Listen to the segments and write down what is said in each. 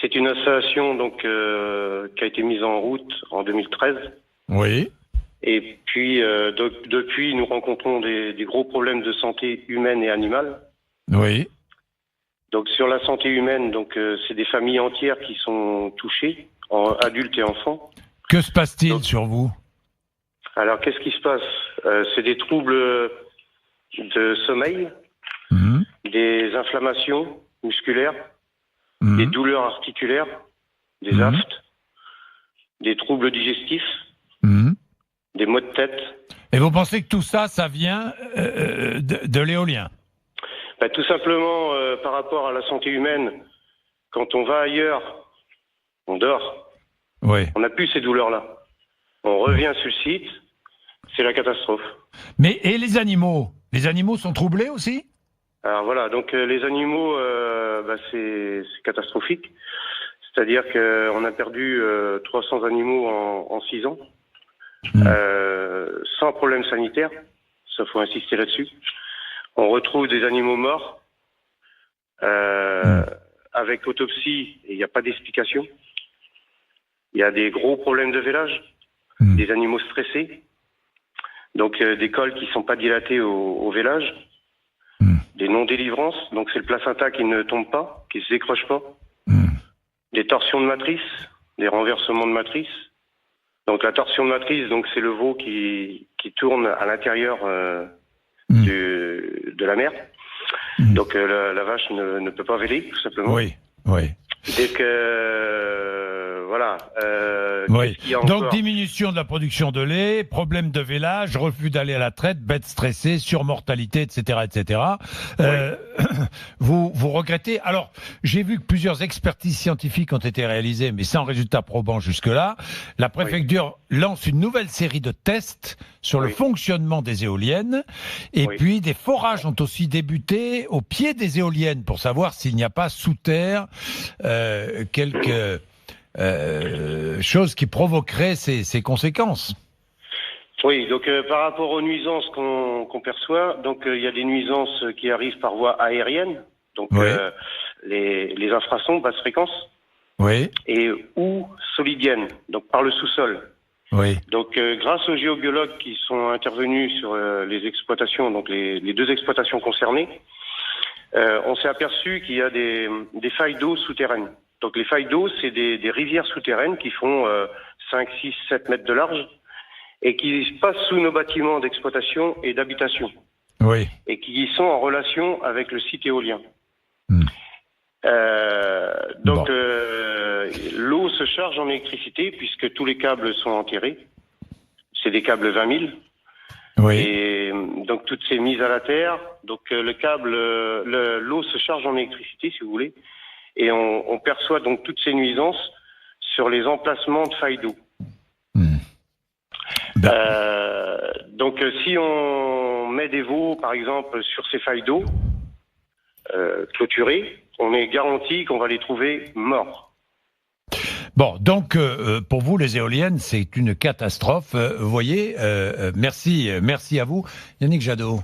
C'est une installation donc qui a été mise en route en 2013. Oui. Et puis depuis, nous rencontrons des gros problèmes de santé humaine et animale. Oui. Donc sur la santé humaine, donc c'est des familles entières qui sont touchées, adultes et enfants. Que se passe-t-il Donc, sur vous? alors qu'est-ce qui se passe? C'est des troubles de sommeil, Mhm. des inflammations musculaires, Mhm. des douleurs articulaires, des Mhm. aftes, des troubles digestifs, Mhm. des maux de tête. Et vous pensez que tout ça, ça vient de l'éolien? Tout simplement par rapport à la santé humaine, quand on va ailleurs, on dort. Oui. On n'a plus ces douleurs-là. On revient sur le site, c'est la catastrophe. Mais et les animaux? Les animaux sont troublés aussi? Alors voilà, donc les animaux, c'est catastrophique. C'est-à-dire qu'on a perdu 300 animaux en 6 ans, sans problème sanitaire, ça faut insister là-dessus. On retrouve des animaux morts, avec autopsie, et il n'y a pas d'explication. Il y a des gros problèmes de vélage, des animaux stressés, donc des cols qui ne sont pas dilatés au vélage, des non-délivrances, donc c'est le placenta qui ne tombe pas, qui ne se décroche pas, des torsions de matrice, des renversements de matrice. Donc la torsion de matrice, donc c'est le veau qui tourne à l'intérieur de la mère. Donc la vache ne peut pas véler, tout simplement. Oui, oui. Dès que voilà. Oui. Qu'est-ce qu'il y a Donc encore diminution de la production de lait, problème de vélage, refus d'aller à la traite, bêtes stressées, surmortalité, etc., etc. Vous regrettez. Alors j'ai vu que plusieurs expertises scientifiques ont été réalisées, mais sans résultat probant jusque-là. La préfecture lance une nouvelle série de tests sur le fonctionnement des éoliennes, et puis des forages ont aussi débuté au pied des éoliennes pour savoir s'il n'y a pas sous terre quelques chose qui provoquerait ces conséquences. Oui, donc par rapport aux nuisances qu'on perçoit, donc il y a des nuisances qui arrivent par voie aérienne, donc les infrasons basse fréquence, et ou solidiennes, donc par le sous-sol. Oui. Donc grâce aux géobiologues qui sont intervenus sur les exploitations, donc les deux exploitations concernées, on s'est aperçu qu'il y a des failles d'eau souterraines. Donc les failles d'eau, c'est des rivières souterraines qui font 5, 6, 7 mètres de large et qui passent sous nos bâtiments d'exploitation et d'habitation. Oui. Et qui sont en relation avec le site éolien. L'eau se charge en électricité puisque tous les câbles sont enterrés. C'est des câbles 20 000. Oui. Et donc toutes ces mises à la terre, donc l'eau se charge en électricité, si vous voulez. Et on perçoit donc toutes ces nuisances sur les emplacements de failles d'eau. Donc si on met des veaux, par exemple, sur ces failles d'eau clôturées, on est garanti qu'on va les trouver morts. Bon, donc pour vous, les éoliennes, c'est une catastrophe. Vous voyez, merci à vous, Yannick Jadot.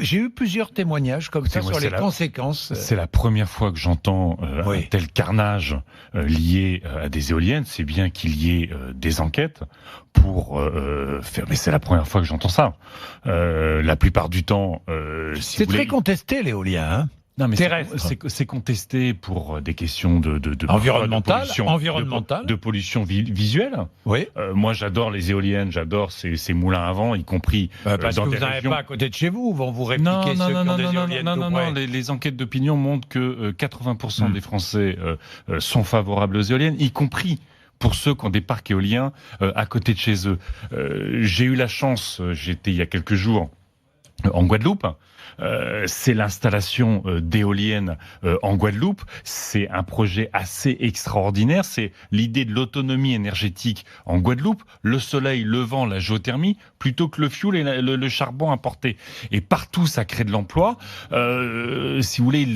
J'ai eu plusieurs témoignages comme ça sur les conséquences. C'est la première fois que j'entends un tel carnage lié à des éoliennes. C'est bien qu'il y ait des enquêtes pour faire. Mais c'est la première fois que j'entends ça. La plupart du temps, c'est très contesté l'éolien, hein. Non, mais c'est contesté pour des questions de environnementale, de pollution visuelle. Oui. Moi, j'adore les éoliennes, j'adore ces moulins à vent, y compris parce que vous n'en avez pas à côté de chez vous. Vont vous répliquer ceux qui ont des éoliennes tout près. Les enquêtes d'opinion montrent que 80% des Français sont favorables aux éoliennes, y compris pour ceux qui ont des parcs éoliens à côté de chez eux. J'ai eu la chance, j'étais il y a quelques jours en Guadeloupe. C'est l'installation d'éoliennes en Guadeloupe. C'est un projet assez extraordinaire. C'est l'idée de l'autonomie énergétique en Guadeloupe. Le soleil, le vent, la géothermie, plutôt que le fioul et le charbon importé. Et partout, ça crée de l'emploi. Si vous voulez,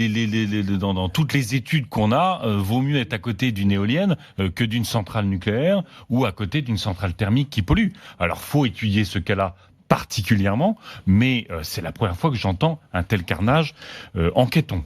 dans toutes les études qu'on a, vaut mieux être à côté d'une éolienne que d'une centrale nucléaire ou à côté d'une centrale thermique qui pollue. Alors, faut étudier ce cas-là particulièrement, mais c'est la première fois que j'entends un tel carnage. Enquêtons.